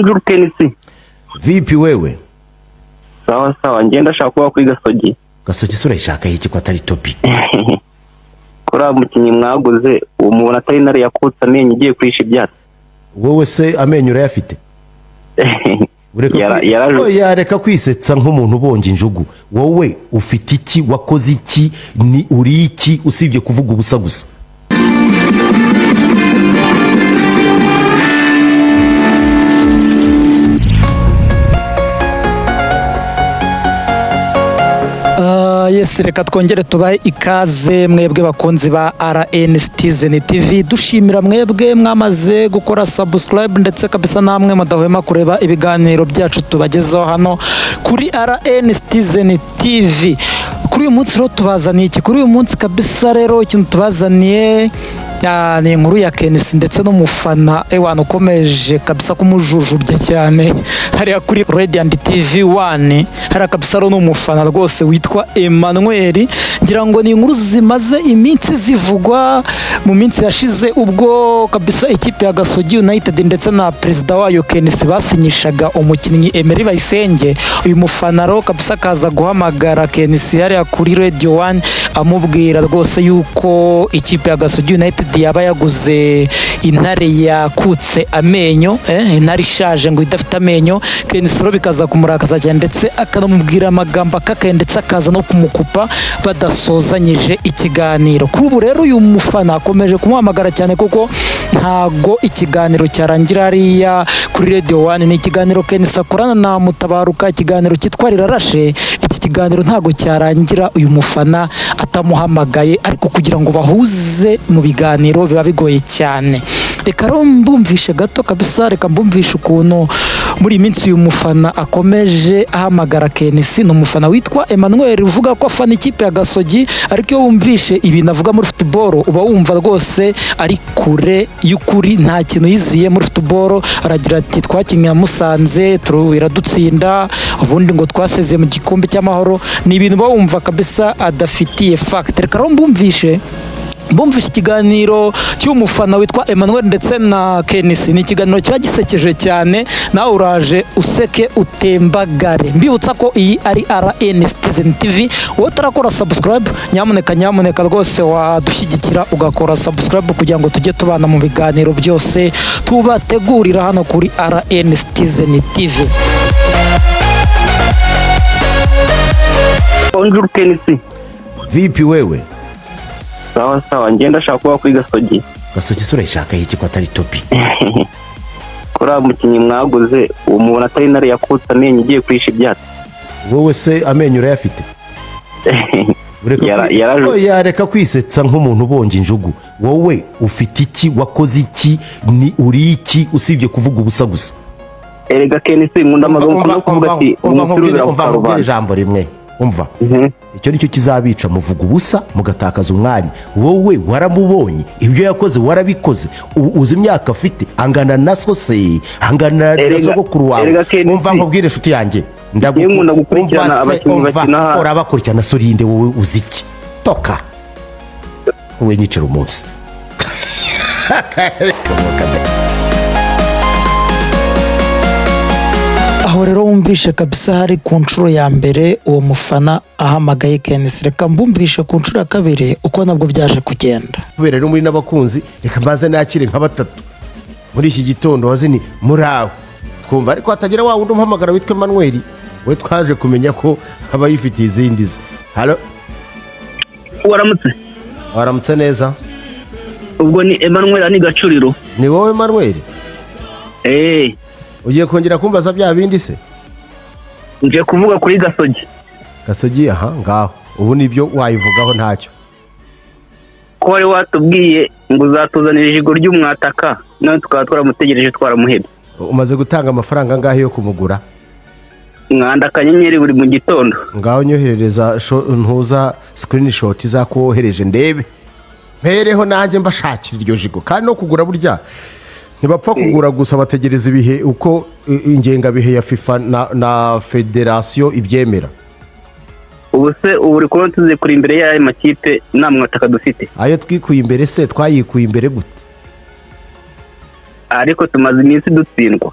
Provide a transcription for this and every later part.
Bonjour Kenisi. Vipi wewe? Sawa sawa, ngenda shaka kuba kuri Gasogi. Gasogi sura ishaka iki ko atari topic. Kora mukinyi mwaguze umuntu atari nari yakutsa amenyo igiye kwisha ibyatsi. Wowe se amenyo urayafite? Yareka kwisetsa nk'umuntu ubonje injugu. Wowe ufite iki, wakoze iki, ni uri iki usibye kuvuga ubusa gusa? Yes, reka twongere tubaye ikaze mwebwe bakunzi ba RN Citizen TV. Dushimira mwebwe mwamaze gukora subscribe ndetse kabisa namwe mudahwema kureba ibiganiro byacu tubagezaho hano kuri RN Citizen TV. Kuri uyu munsi rero tubazaniye iki? Kuri uyu munsi kabisa rero ikintu tubazaniye ni inkuru ya Kenisi ndetse n'umufana ewana ukomeje kabisa kumujujubya cyane hariya kuri Radiant TV 1. hari kabisa ro n'umufana rwose witwa Emmanuel. ngira ngo ni inkuru zimaze iminsi zivugwa mu minsi yashize ubwo kabisa ikipe ya Gasogi United ndetse na president wayo Kenisi basinyishaga umukinnyi Emery Bayisenge. uyu mufana ro kabisa kaza guhamagara Kenisi hariya kuri Radio 1 amubwira rwose yuko ikipe ya Gasogi United yaba yaguze intare yakutse amenyo, intare ishaje ngo idafite amenyo. Kenisi ro bikaza kumurakaza cyane ndetse akanamubwira amagambo akakaye ndetse akaza no kumukupa badasozanyije ikiganiro. Kuri ubu rero uyu mufana akomeje kumuhamagara cyane kuko ntago ikiganiro cyarangira hariya kuri Radio 1. ni ikiganiro Kenisi akorana na Mutabaruka, ikiganiro cyitwa Rirarashe. iki kiganiro ntago cyarangira uyu mufana atamuhamagaye, ariko kugira ngo bahuze mu biganiro biba bigoye cyane. Reka mbumvishe gato kabisa, reka mbumvishe ukuntu muri iminsi uyu mufana akomeje ahamagara Kenisi. ni umufana witwa Emmanuel uvuga ko afana ikipe ya Gasogi, ariko iyo wumvishe ibintu avuga muri football uba wumva rwose ari kure y'ukuri, nta kintu yiziye muri football. aragira ati twakinnye Musanze turadutsinda, ubundi ngo twasezeye mu gikombe cy'amahoro. ni ibintu bawumva kabisa adafitiye fact. reka mbumvishe ikiganiro cy'umufana witwa Emmanuel ndetse na Kenisi. ni ikiganiro kiba gisekeje cyane, nawe uraje useke utembagare. mbibutsa ko iyi ari RN Citizen TV. wowe utarakora subscribe nyamuneka rwose wadushyigikira ugakora subscribe kugira ngo tujye tubana mu biganiro byose tubategurira hano kuri RN Citizen TV. Bonjour Kenisi. Vipi wewe? Sawa sawa, ngenda shaka kuba kuri Gasogi. Gasogi sura ishaka iki ko atari topic. Kora mukinyi mwaguze umuntu atari nari yakutsa amenyo igiye kwisha ibyatsi. Wowe se amenyo urayafite? Yareka kwisetsa nk'umuntu ubonje injugu. Wowe ufite iki, wakoze iki, ni uri iki usibye kuvuga ubusa gusa? Erega Kenisi nkunda amagambo no kuvuga ati umva ijambo rimwe. Umva, icyo nicyo kizabica, muvuga ubusa mugatakaza umwanya. wowe waramubonye, ibyo yakoze warabikoze, uzi imyaka afite angana na sose, angana na sogokuru wawe. umva nkubwire inshuti yanjye, ndagukurikirana abakinnyi bakina, urabakurikirana sorinde wowe uzi iki? toka wowe nyicira umunsi. aho rero wumvishe kabisa hari ku nshuro ya mbere uwo mufana ahamagaye Kenisi. reka mbumvishe ku nshuro ya kabiri uko nabwo byaje kugenda. kubera rero muri n'abakunzi, reka mbaze nakire nka batatu muri iki gitondo wazini muraho twumva, ariko hatagira wa wundi umuhamagara witwa Emmanuel. we twaje kumenya ko aba yifitiye izindi ze. halo, waramutse neza? ubwo ni Emmanuel ani Gacuriro. ni wowe Emmanuel? ugiye kongera kumbaza bya bindi se? ngiye kuvuga kuri Gasogi. aha ngaho ubu nibyo wayivugaho ntacyo. ko wari watubwiye ngo uzatuzanira ijigo ry'umwataka, none tukaba twaramutegereje twaramuhebye. umaze gutanga amafaranga angahe yo kumugura? mwanda akanyenyeri buri mu gitondo. ngaho nyoherereza ntuza screenshot zako wohereje ndebe mpereho nanjye mbashakira iryo jigo. kandi no kugura burya ntibapfa kugura gusa, bategereza ibihe uko ingengabihe ya FIFA na federasiyo ibyemera. ubu se uri kubona tuzi kuri imbere y'ayo makipe nta mwataka dufite. ayo twikuye imbere se twayikuye imbere gute? ariko tumaze iminsi dutsindwa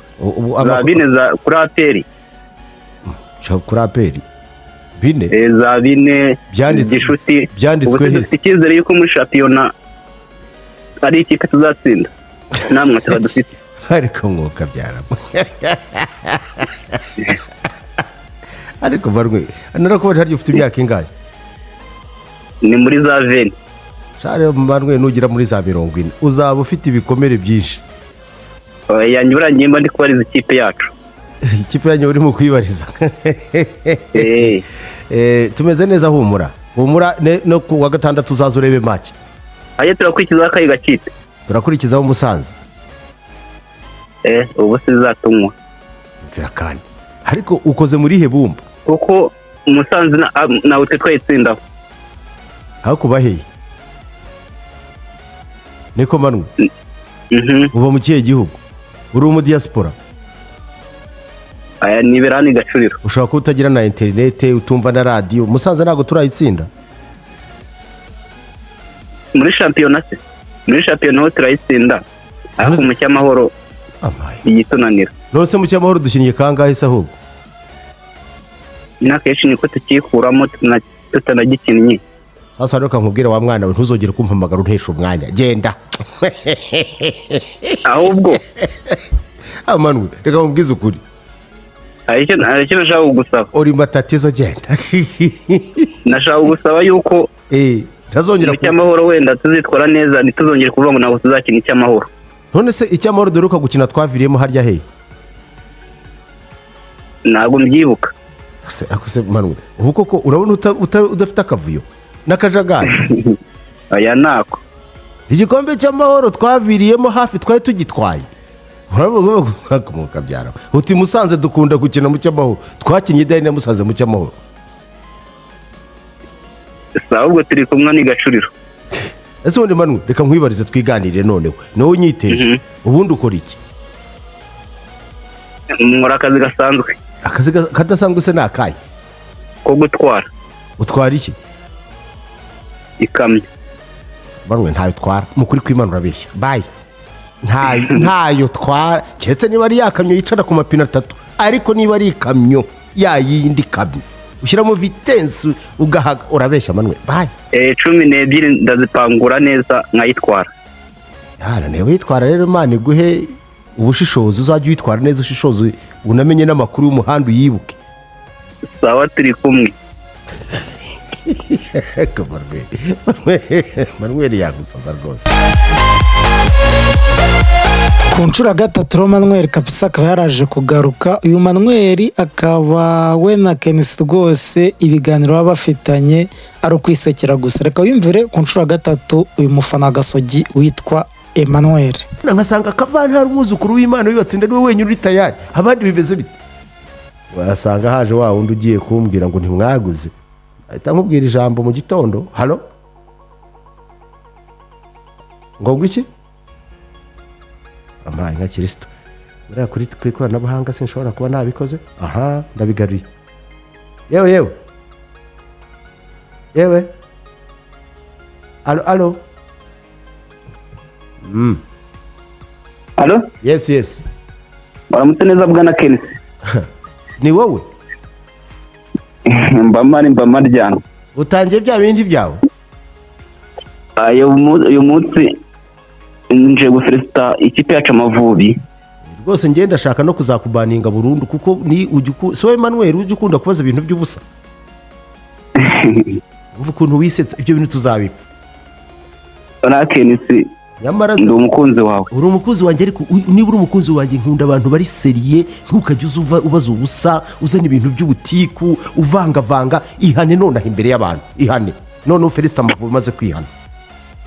za bine za kuri aperi kuri aperi bine za bine gishuti byanditswe dufite icyizere yuko muri shampiyona ari ikipe tuzatsinda namwe tuba dufite ariko mwuka byaramo ariko barwe narakubaje haryo ufite imyaka ingahe ni muri za veni share barwe nugira muri za 40 uzaba ufite ibikomere byinshi yanyura ngimba ndi kubariza ikipe yacu ikipe yanyu uri mu kwibariza tumeze neza humura no ku wa gatandatu uzaza urebe make aye turakurikiza akayi gakipe turakurikizaho Musanze ubu sizatumwa birakani ariko ukoze muri hebumba kuko Musanze nawe twayitsindaho aho kubaheye niko manwe uva mu kihe gihugu uri mu diaspora aya ni berani gacuriro ushobora kuba utagira na internet utumva na radio Musanze ntago turayitsinda muri shampiyona ho turayitsinda ariko mu cyamahoro igitunanira nose mu cyamahoro dushiniye kangahe se ahubwo nakeshi niko tukikuramo tutanagikinnye sasa rero kankubwira wa mwana we ntuzogere kumpamagara untesha umwanya genda ahubwo amanwe reka nkubwize ukuri aricyo nashaka kugusaba uri matatizo genda nashaka kugusaba yuko tazongera mu cyamahoro wenda tuzitwara neza ntituzongere kuvuga ngo ntabwo tuzakina icyamahoro none se icyamahoro duruka gukina twaviriyemo harya he ntabwo mbyibuka akose manwe ubu koko urabona udafite akavuyo n'akajagari aya nako igikombe cy'amahoro twaviriyemo hafi twari tugitwaye urabona ko byara uti Musanze dukunda gukina mu cy'amahoro twakinnye idari na Musanze mu cy'amahoro ahubwo turi kumwe n'igacuriro ese ubundi manwe reka nkwibarize twiganire noneho nawe unyiteje ubundi ukora iki nkora akazi gasanzwe akazi kadasanzwe se ni akahe ko gutwara utwara iki ikamyo manwe ntayo twara mukuri kw'Imana urabeshya bayi ntayo twara keretse niba ari yakamyo yicara ku mapine 3 ariko niba ari ikamyo yayindi kamyo ushyiramo vitensi ugahaga urabeshya manwe bayi 12 ndazipangura neza nkayitwara yara newe yitwara rero Imana iguhe ubushishozi uzajya witwara neza ushishozi unamenye n'amakuru y'umuhanda uyibuke sawa turi kumwe Manuel yagusaza rwose ku nshuro ya gatatu Manuel kabisa akaba yaraje kugaruka uyu Manuel akaba we na Kenisi rwose ibiganiro baba bafitanye ari ukwisekera gusa reka wimvire ku nshuro ya gatatu uyu mufana gasogi witwa Emmanuel nkasanga kavana hari umuzukuru w'Imana wibatsinda niwe wenyine uri tayari abandi bimeze bite wasanga haje wa wundi ugiye kumbwira ngo ntimwaguze ahita nkubwira ijambo mu gitondo halo ngo iki amaye nka Kristo buriya kuri ikoranabuhanga sinshobora kuba nabikoze aha ndabigaruye yewe alo alo yes baramutse neza bwana Kenisi ni wowe mba maryana utangiye bya bindi byawe uyu munsi nje gufelicita ikipe yacu Amavubi rwose ngenda ndashaka no kuzakubaninga burundu kuko ni so Emmanuel ujya ukunda kubaza ibintu by'ubusa uvuga ukuntu wisetsa ibyo bintu tuzabipfa Kenisi ndi umukunzi wawe uri umukunzi wanjye ariko niba uri umukunzi wanjye nkunda abantu bari seriye ntukajye ubaza ubusa uzana ibintu by'ubutiku uvangavanga ihane nonaha imbere y'abantu ihane none ufelicita Amavubi umaze kwihana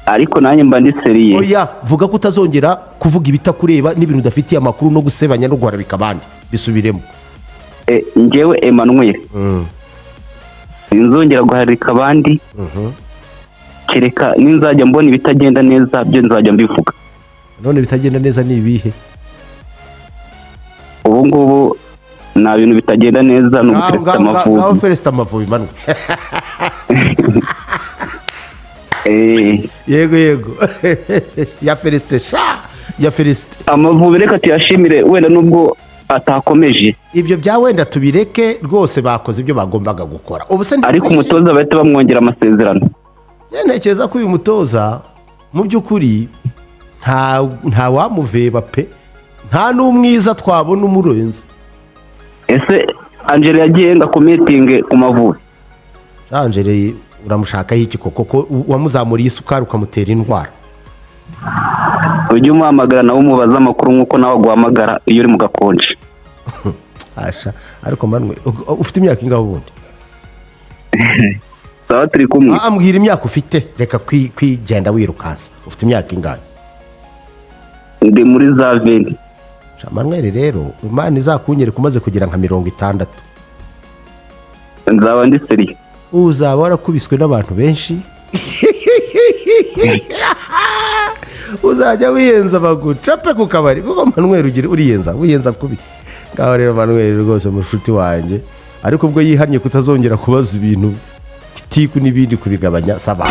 ariko nanjye mba ndi seriye oya vuga ko utazongera kuvuga ibitakureba n'ibintu udafitiye amakuru no gusebanya no guharabika abandi bisubiremo njyewe Emmanuel sinzongera guharabika abandi kereka ninzajya mbona ibitagenda neza byo nzajya mbivuga none bitagenda neza ni ibihe ubu ngubu nta bintu bitagenda neza no gufelicita Amavubi ngaho felicita Amavubi Manuel yego ya felicite sha ya Felicite. Amavubi reka tuyashimire wenda nubwo atakomeje. Ibyo bya wenda tubireke rwose, bakoze ibyo bagombaga gukora. Ariko umutoza bahita bamwongera amasezerano. Ntekereza ko uyu mutoza mu by'ukuri nta wamuveba pe, nta n'umwiza twabona umurenze. Ese Angel yagiye ngakometinge ku Mavubi. Angel uramushakaho iki koko wamuzamuriye isukari ukamutera indwara? Ujye umuhamagara nawe umubaza amakuru nk'uko nawe aguhamagara iyo uri mu gakonje. Ariko manwe ufite imyaka ingaho ubundi? Sawa turi kumwe. Ambwira imyaka ufite, reka kwigenda wirukansa. Ufite imyaka ingahe? Ndi muri za 20. Manweri rero Imana izakunyere kumaze kugira nka 60. Nzaba ndi seri. Uzaba warakubiswe n'abantu benshi. Uzajya wiyenza bagucape ku kabari kuko Manweri wiyenza kubi. Ngaho rero Manweri rwose mushuti wanjye, ariko ubwo yihannye kutazongera kubaza ibintu kitiku n'ibindi kubigabanya saba.